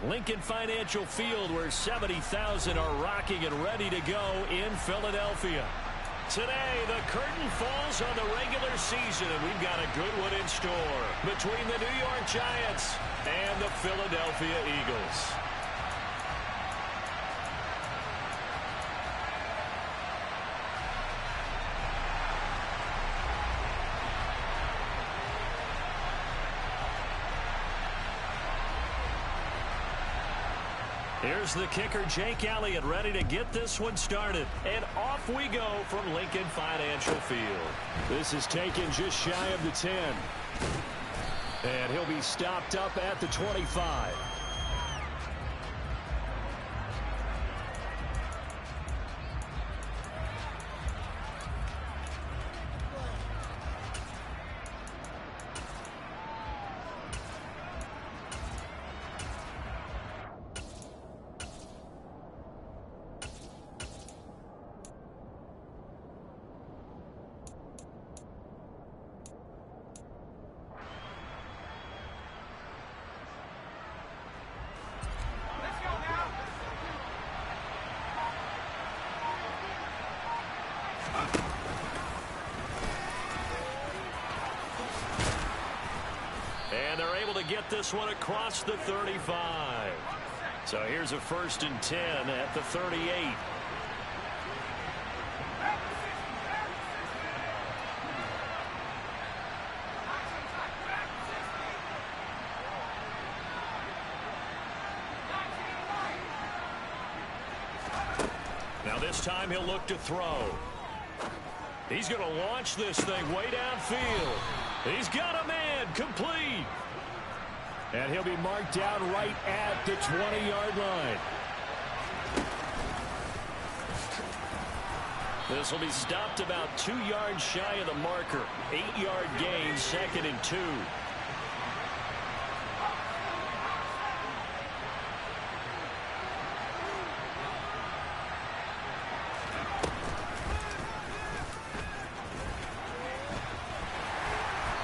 Lincoln Financial Field, where 70,000 are rocking and ready to go in Philadelphia. Today, the curtain falls on the regular season, and we've got a good one in store between the New York Giants and the Philadelphia Eagles. Here's the kicker, Jake Elliott, ready to get this one started. And off we go from Lincoln Financial Field. This is taken just shy of the 10. And he'll be stopped up at the 25. And they're able to get this one across the 35. So here's a 1st and 10 at the 38. Now this time he'll look to throw. He's going to launch this thing way downfield. He's got a man, complete. And he'll be marked down right at the 20-yard line. This will be stopped about 2 yards shy of the marker. 8-yard gain, 2nd and 2.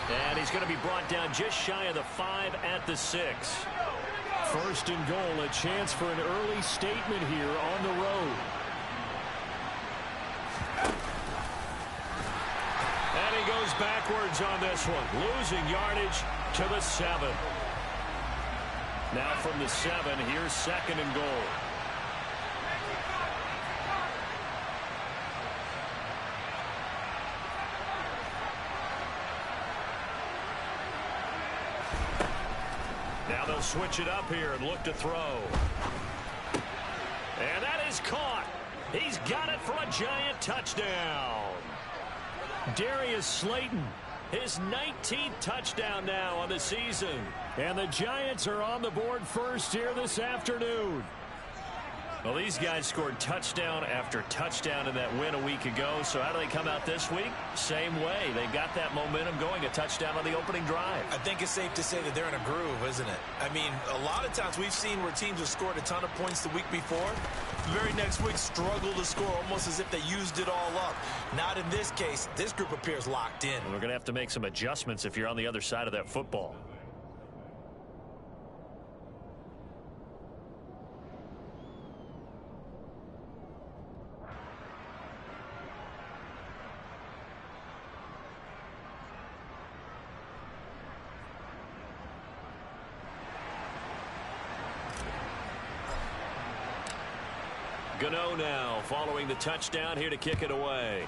And he's going to be brought down just shy of the 5 at the 6. 1st and goal, a chance for an early statement here on the road. And he goes backwards on this one, losing yardage to the 7. Now from the 7, here's 2nd and goal. Now they'll switch it up here and look to throw. And that is caught. He's got it for a Giant touchdown. Darius Slayton, his 19th touchdown now on the season. And the Giants are on the board first here this afternoon. Well, these guys scored touchdown after touchdown in that win a week ago. So how do they come out this week? Same way. They got that momentum going, a touchdown on the opening drive. I think it's safe to say that they're in a groove, isn't it? I mean, a lot of times we've seen where teams have scored a ton of points the week before. The very next week struggle to score almost as if they used it all up. Not in this case. This group appears locked in. And we're going to have to make some adjustments if you're on the other side of that football. Gano now following the touchdown here to kick it away.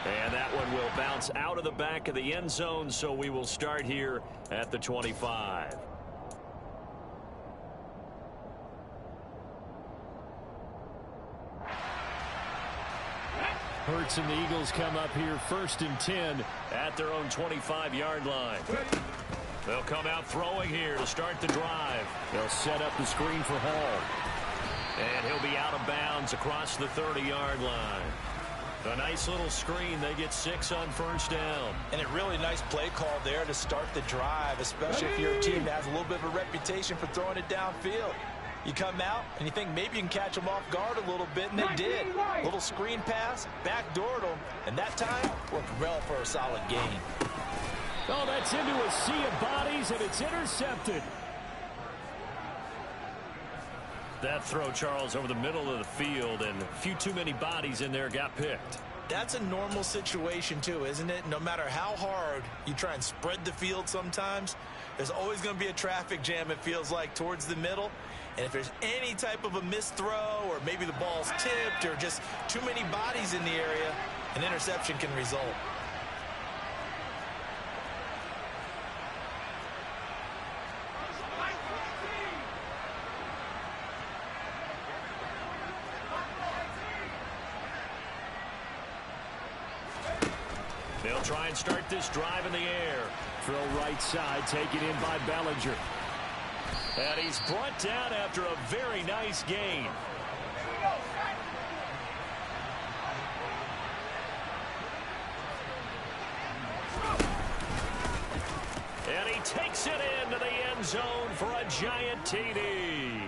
And that one will bounce out of the back of the end zone, so we will start here at the 25. Hurts and the Eagles come up here 1st and 10 at their own 25-yard line. They'll come out throwing here to start the drive. They'll set up the screen for Hall. And he'll be out of bounds across the 30-yard line. A nice little screen. They get 6 on 1st down. And a really nice play call there to start the drive, especially if you're a team that has a little bit of a reputation for throwing it downfield. You come out and you think maybe you can catch them off guard a little bit, and they did. Little screen pass, backdoored them, and that time worked well for a solid gain. Oh, that's into a sea of bodies, and it's intercepted. That throw, Charles, over the middle of the field, and a few too many bodies in there got picked. That's a normal situation, too, isn't it? No matter how hard you try and spread the field sometimes, there's always going to be a traffic jam, it feels like, towards the middle. And if there's any type of a missed throw, or maybe the ball's tipped, or just too many bodies in the area, an interception can result. They'll try and start this drive in the air. Throw right side, taken in by Bellinger. And he's brought down after a very nice gain. And he takes it into the end zone for a giant TD.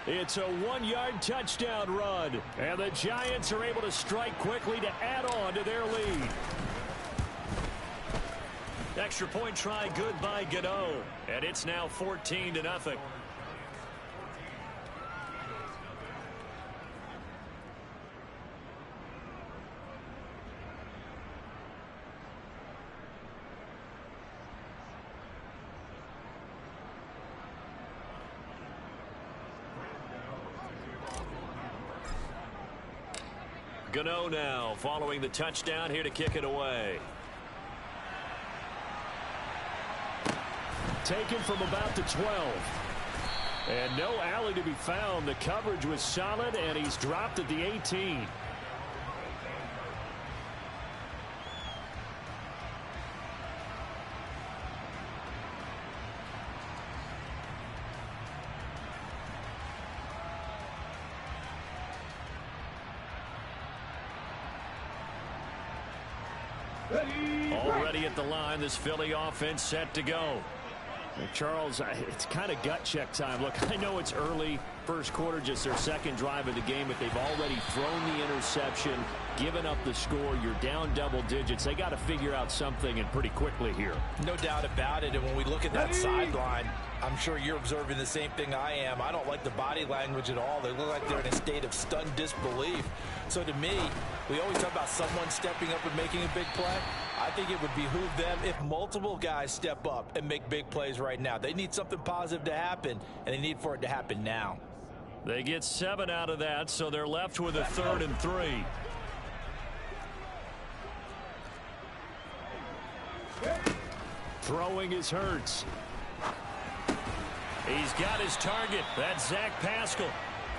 It's a 1-yard touchdown run, and the Giants are able to strike quickly to add on to their lead. Extra point try good by Gano, and it's now 14-0. Gano now following the touchdown here to kick it away. Taken from about the 12. And no alley to be found. The coverage was solid, and he's dropped at the 18. Already at the line, this Philly offense set to go. Charles, it's kind of gut check time. Look, I know it's early, first quarter, just their second drive of the game, but they've already thrown the interception, given up the score. You're down double digits. They got to figure out something, and pretty quickly here. No doubt about it. And when we look at that sideline, I'm sure you're observing the same thing I am. I don't like the body language at all. They look like they're in a state of stunned disbelief. So to me, we always talk about someone stepping up and making a big play. I think it would behoove them if multiple guys step up and make big plays right now. They need something positive to happen, and they need for it to happen now. They get 7 out of that, so they're left with a 3rd and 3. Throwing is Hurts. He's got his target. That's Zach Pascal.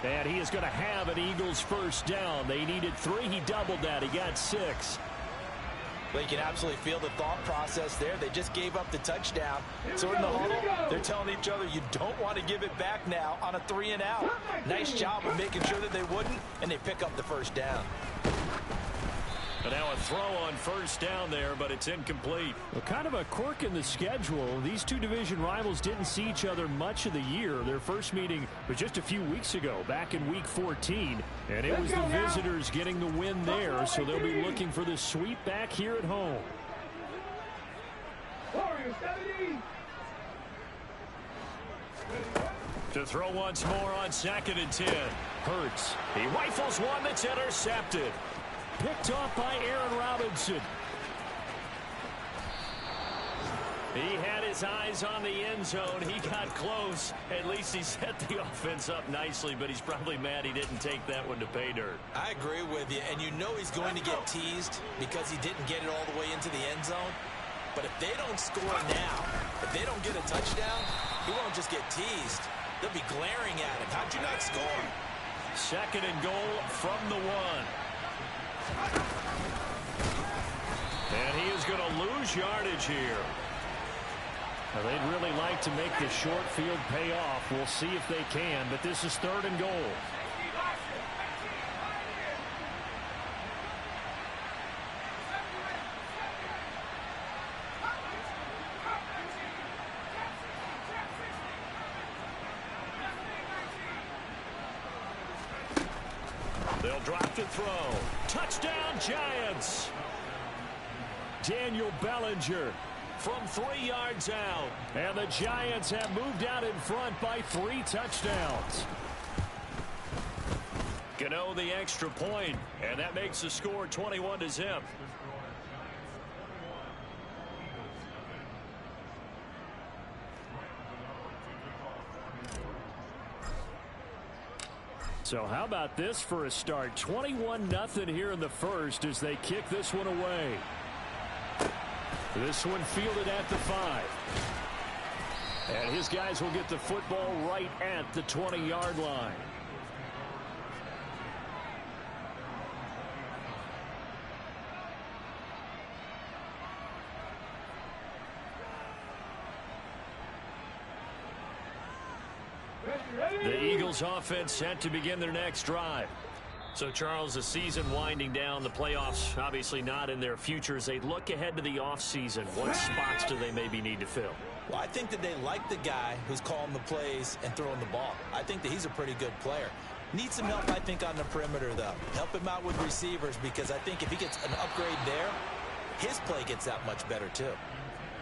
And he is going to have an Eagles first down. They needed 3. He doubled that. He got 6. Well, you can absolutely feel the thought process there. They just gave up the touchdown. So in the huddle, they're telling each other, you don't want to give it back now on a 3-and-out. Nice job of making sure that they wouldn't, and they pick up the first down. But now a throw on first down there, but it's incomplete. Well, kind of a quirk in the schedule. These two division rivals didn't see each other much of the year. Their first meeting was just a few weeks ago, back in Week 14. And it was the visitors getting the win there, so they'll be looking for the sweep back here at home. To throw once more on 2nd and 10. Hurts. He rifles one that's intercepted. Picked off by Aaron Robinson. He had his eyes on the end zone. He got close. At least he set the offense up nicely, but he's probably mad he didn't take that one to pay dirt. I agree with you, and you know he's going to get teased because he didn't get it all the way into the end zone. But if they don't score now, if they don't get a touchdown, he won't just get teased. They'll be glaring at him. How'd you not score? 2nd and goal from the 1. And he is going to lose yardage here. Now, they'd really like to make the short field pay off. We'll see if they can, but this is 3rd and goal. They'll drop to throw. Touchdown, Giants. Daniel Bellinger. from 3 yards out. And the Giants have moved out in front by 3 touchdowns. Gano the extra point, and that makes the score 21-0. So how about this for a start? 21-0 here in the first as they kick this one away. This one fielded at the 5. And his guys will get the football right at the 20-yard line. The Eagles offense set to begin their next drive. So, Charles, the season winding down, the playoffs obviously not in their future. As they look ahead to the offseason, what spots do they maybe need to fill? Well, I think that they like the guy who's calling the plays and throwing the ball. I think that he's a pretty good player. Needs some help, I think, on the perimeter, though. Help him out with receivers, because I think if he gets an upgrade there, his play gets that much better, too.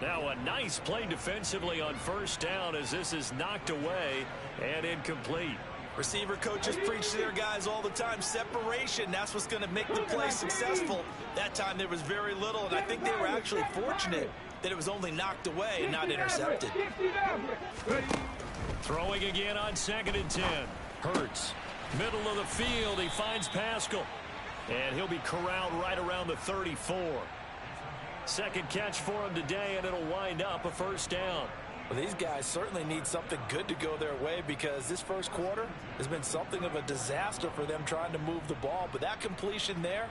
Now a nice play defensively on first down as this is knocked away and incomplete. Receiver coaches preach to their guys all the time. Separation, that's what's going to make the play successful. That time there was very little, and I think they were actually fortunate that it was only knocked away and not intercepted. Throwing again on 2nd and 10. Hurts. Middle of the field, he finds Pascal. And he'll be corralled right around the 34. Second catch for him today, and it'll wind up a first down. Well, these guys certainly need something good to go their way, because this first quarter has been something of a disaster for them trying to move the ball. But that completion there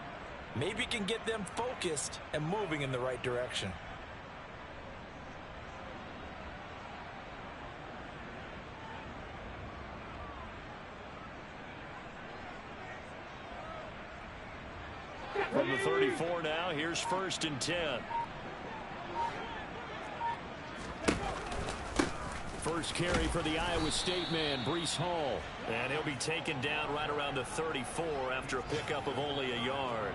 maybe can get them focused and moving in the right direction. From the 34 now, here's 1st and 10. First carry for the Iowa State man, Breece Hall. And he'll be taken down right around the 34 after a pickup of only a yard.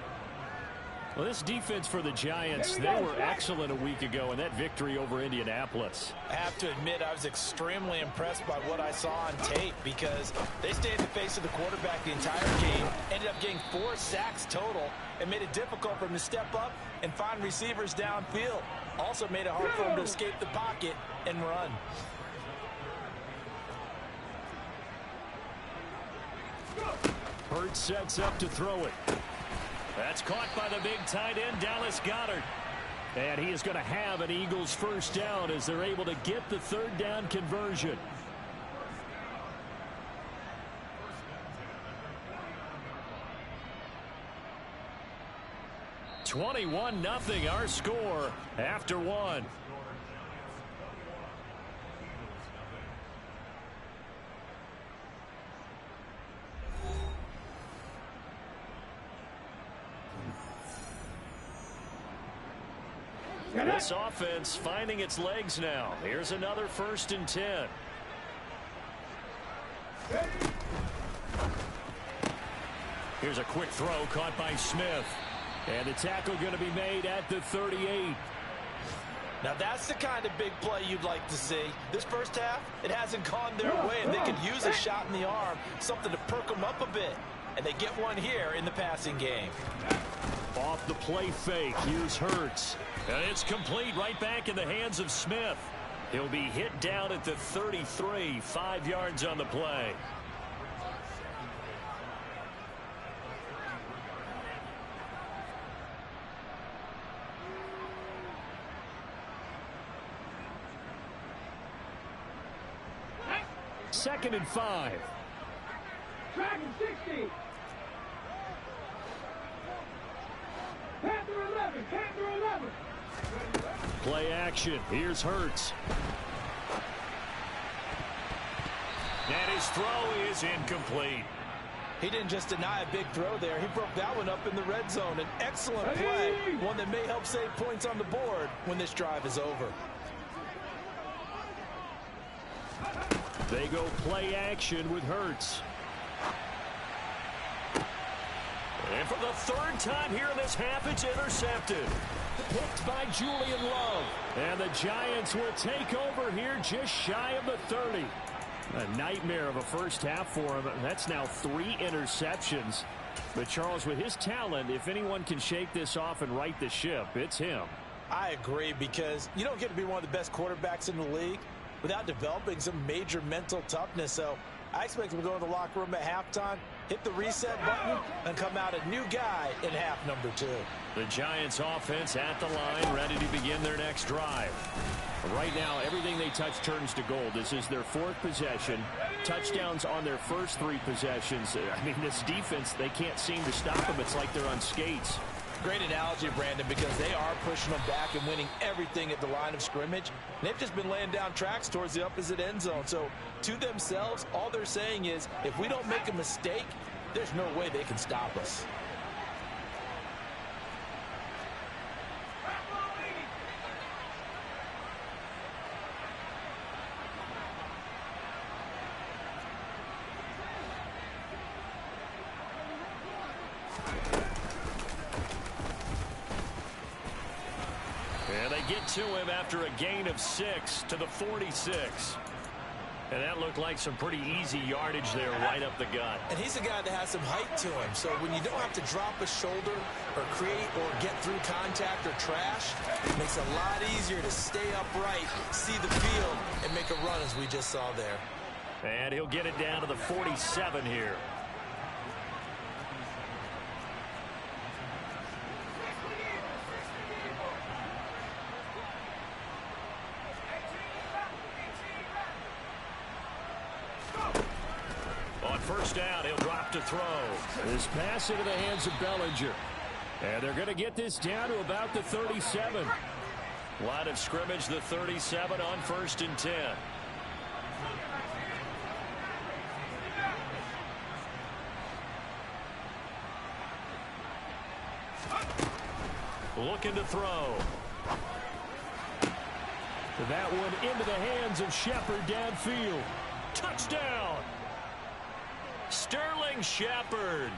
Well, this defense for the Giants, they were excellent a week ago in that victory over Indianapolis. I have to admit, I was extremely impressed by what I saw on tape, because they stayed in the face of the quarterback the entire game, ended up getting 4 sacks total, and made it difficult for him to step up and find receivers downfield. Also made it hard for him to escape the pocket and run. Hurts sets up to throw it. That's caught by the big tight end, Dallas Goedert. And he is going to have an Eagles first down as they're able to get the 3rd down conversion. (21-0) our score after 1. This offense finding its legs now. Here's another 1st and 10. Here's a quick throw caught by Smith. And the tackle going to be made at the 38. Now that's the kind of big play you'd like to see. This first half, it hasn't gone their way, and they could use a shot in the arm, something to perk them up a bit. And they get one here in the passing game. Off the play fake, here's Hurts. And it's complete right back in the hands of Smith. He'll be hit down at the 33, 5 yards on the play. Second and 5. Track and 60. Panther 11. Panther 11. Play action. Here's Hurts. And his throw is incomplete. He didn't just deny a big throw there. He broke that one up in the red zone. An excellent play. One that may help save points on the board when this drive is over. They go play action with Hurts. And for the third time here in this half, it's intercepted. Picked by Julian Love. And the Giants will take over here just shy of the 30. A nightmare of a first half for him. That's now 3 interceptions. But Charles, with his talent, if anyone can shake this off and right the ship, it's him. I agree, because you don't get to be one of the best quarterbacks in the league without developing some major mental toughness. So I expect him to go to the locker room at halftime, hit the reset button, and come out a new guy in half number 2. The Giants offense at the line, ready to begin their next drive. Right now, everything they touch turns to gold. This is their 4th possession. Touchdowns on their first 3 possessions. I mean, this defense, they can't seem to stop them. It's like they're on skates. Great analogy, Brandon, because they are pushing them back and winning everything at the line of scrimmage. They've just been laying down tracks towards the opposite end zone. So to themselves, all they're saying is, if we don't make a mistake, there's no way they can stop us. Get to him after a gain of 6 to the 46. And that looked like some pretty easy yardage there right up the gut. And he's a guy that has some height to him. So when you don't have to drop a shoulder or create or get through contact or trash, it makes it a lot easier to stay upright, see the field, and make a run as we just saw there. And he'll get it down to the 47 here. First down, he'll drop to throw. This pass into the hands of Bellinger. And they're going to get this down to about the 37. Line of scrimmage, the 37 on 1st and 10. Looking to throw. That one into the hands of Shepard downfield. Touchdown! Sterling Shepard,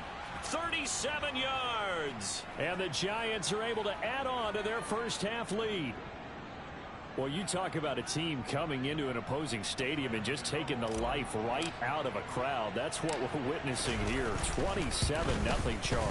37 yards. And the Giants are able to add on to their first half lead. Well, you talk about a team coming into an opposing stadium and just taking the life right out of a crowd. That's what we're witnessing here. 27-0, Charles.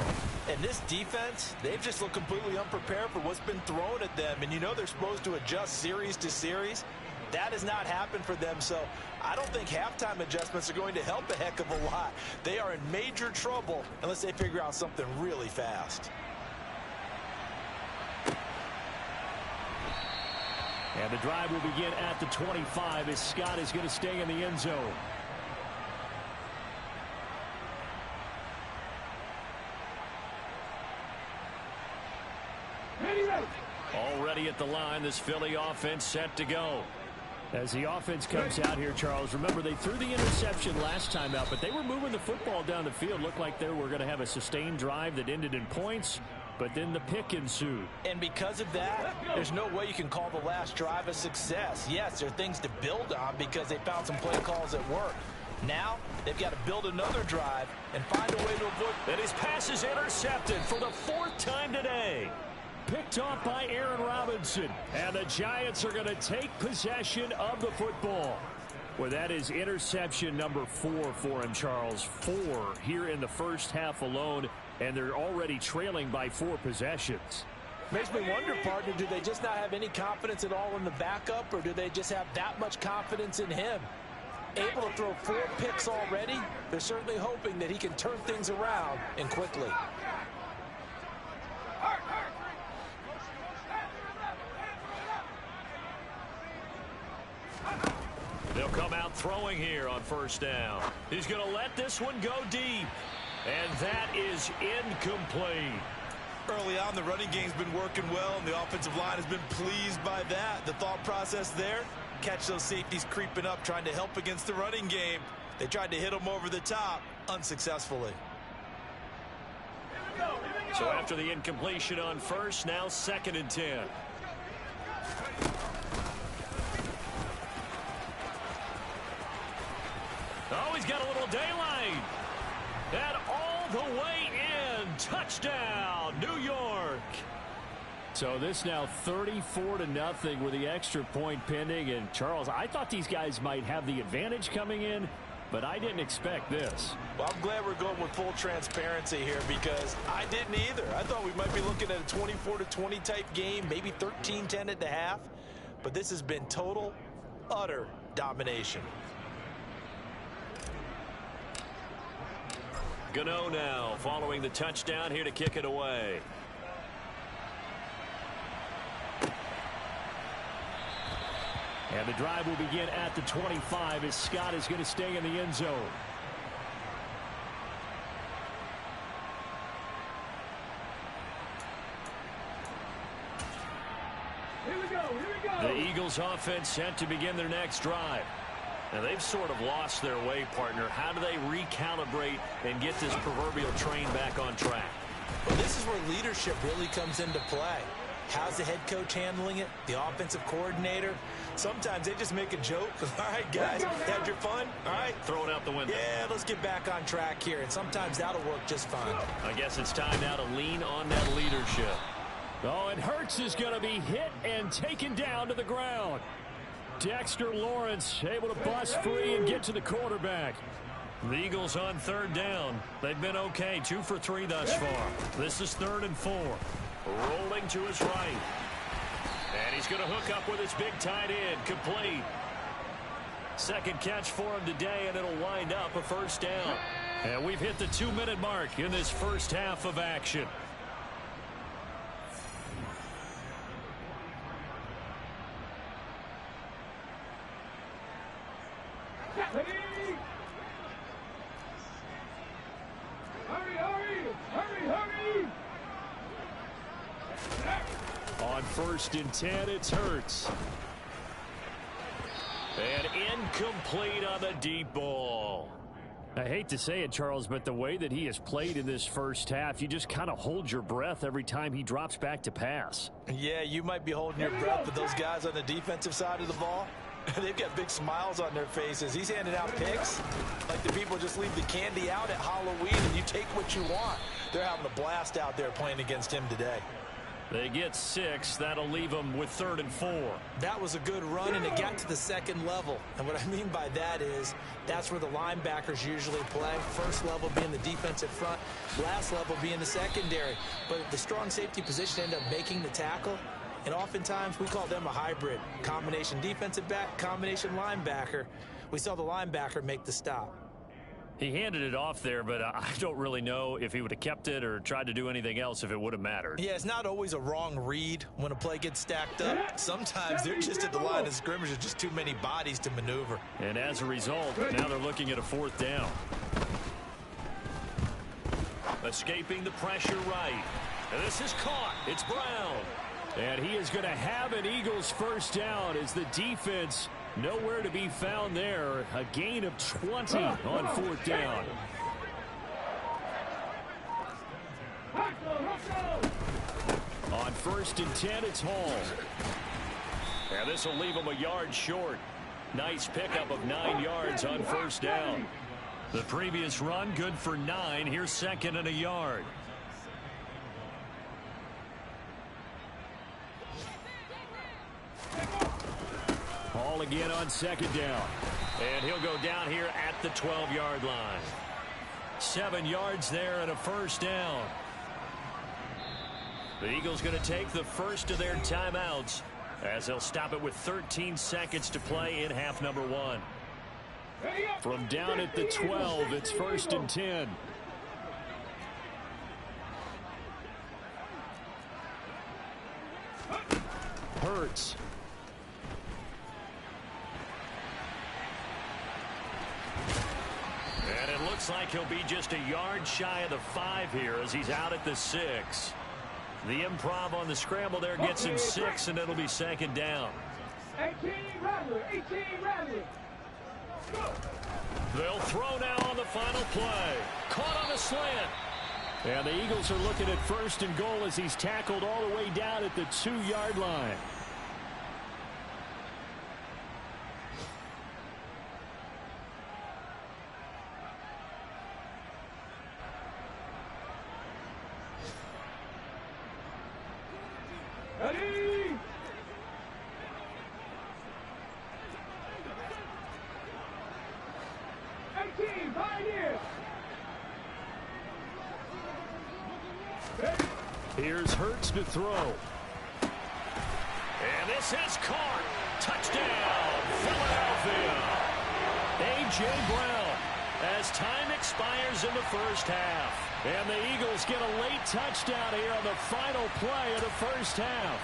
And this defense, they've just looked completely unprepared for what's been thrown at them. And you know they're supposed to adjust series to series. That has not happened for them, so I don't think halftime adjustments are going to help a heck of a lot. They are in major trouble unless they figure out something really fast. And the drive will begin at the 25 as Scott is going to stay in the end zone. Already at the line, this Philly offense set to go. As the offense comes out here, Charles, remember they threw the interception last time out, but they were moving the football down the field. Looked like they were going to have a sustained drive that ended in points, but then the pick ensued. And because of that, there's no way you can call the last drive a success. Yes, there are things to build on because they found some play calls that work. Now, they've got to build another drive and find a way to avoid. And his pass is intercepted for the 4th time today. Picked off by Aaron Robinson. And the Giants are going to take possession of the football. Well, that is interception number 4 for him, Charles. 4 here in the first half alone, and they're already trailing by 4 possessions. Makes me wonder, partner, do they just not have any confidence at all in the backup, or do they just have that much confidence in him? Able to throw 4 picks already, they're certainly hoping that he can turn things around and quickly. They'll come out throwing here on first down. He's going to let this one go deep. And that is incomplete. Early on, the running game's been working well, and the offensive line has been pleased by that. The thought process there, catch those safeties creeping up, trying to help against the running game. They tried to hit them over the top, unsuccessfully. So after the incompletion on first, now 2nd and 10. Oh, he's got a little daylight. And all the way in. Touchdown, New York. So this now 34-0 with the extra point pending. And Charles, I thought these guys might have the advantage coming in, but I didn't expect this. Well, I'm glad we're going with full transparency here because I didn't either. I thought we might be looking at a 24-20 type game, maybe 13-10 at the half. But this has been total, utter domination. Gano now following the touchdown here to kick it away. And the drive will begin at the 25 as Scott is going to stay in the end zone. Here we go, here we go. The Eagles offense set to begin their next drive. Now they've sort of lost their way, partner. How do they recalibrate and get this proverbial train back on track? Well, this is where leadership really comes into play. How's the head coach handling it? The offensive coordinator? Sometimes they just make a joke. All right, guys, had your fun? All right. Throw it out the window. Yeah, let's get back on track here. And sometimes that'll work just fine. I guess it's time now to lean on that leadership. Oh, and Hurts is going to be hit and taken down to the ground. Dexter Lawrence able to bust free and get to the quarterback. The Eagles on third down. They've been okay, 2 for 3 thus far. This is 3rd and 4. Rolling to his right. And he's going to hook up with his big tight end. Complete. Second catch for him today, and it'll wind up a first down. And we've hit the 2-minute mark in this first half of action. Hurry, hurry, hurry, hurry. On 1st and 10, it's Hurts. And incomplete on the deep ball. I hate to say it, Charles, but the way that he has played in this first half, you just kind of hold your breath every time he drops back to pass. Yeah, you might be holding your breath, but those guys on the defensive side of the ball, they've got big smiles on their faces. He's handing out picks like the people just leave the candy out at Halloween and you take what you want. They're having a blast out there playing against him today. They get 6. That'll leave them with 3rd and 4. That was a good run, and it got to the second level. And what I mean by that is that's where the linebackers usually play. First level being the defensive front, last level being the secondary. But the strong safety position ended up making the tackle. And oftentimes we call them a hybrid. Combination defensive back, combination linebacker. We saw the linebacker make the stop. He handed it off there, but I don't really know if he would have kept it or tried to do anything else if it would have mattered. Yeah, it's not always a wrong read when a play gets stacked up. Sometimes they're just at the line of scrimmage. There's just too many bodies to maneuver. And as a result, now they're looking at a 4th down. Escaping the pressure right. And this is caught. It's Brown. And he is going to have an Eagles first down as the defense nowhere to be found there. A gain of 20 on 4th down. On 1st and 10, it's Hall. And this will leave him a yard short. Nice pickup of 9 yards on 1st down. The previous run good for 9. Here's 2nd and a yard. Hall again on 2nd down. And he'll go down here at the 12-yard line. 7 yards there and a first down. The Eagles going to take the first of their timeouts as they'll stop it with 13 seconds to play in half number 1. From down at the 12, it's 1st and 10. Hurts. And it looks like he'll be just a yard shy of the 5 here as he's out at the 6. The improv on the scramble there gets him 6, and it'll be 2nd down. 18 Rattler, 18 Rattler. They'll throw now on the final play. Caught on the slant. And the Eagles are looking at 1st and goal as he's tackled all the way down at the 2-yard line. 18, Pioneers. Here's Hurts to throw. And this is caught. Touchdown, Philadelphia. A.J. Brown as time expires in the first half. And the Eagles get a late touchdown here on the final play of the first half.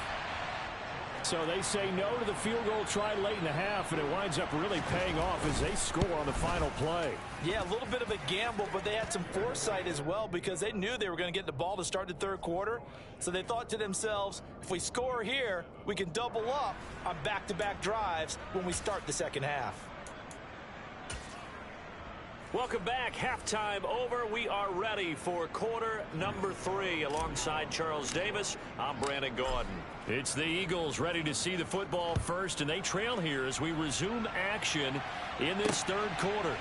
So they say no to the field goal try late in the half, and it winds up really paying off as they score on the final play. Yeah, a little bit of a gamble, but they had some foresight as well because they knew they were going to get the ball to start the third quarter. So they thought to themselves, if we score here, we can double up on back-to-back drives when we start the second half. Welcome back. Halftime over. We are ready for quarter number 3. Alongside Charles Davis, I'm Brandon Gordon. It's the Eagles ready to see the football first, and they trail here as we resume action in this third quarter.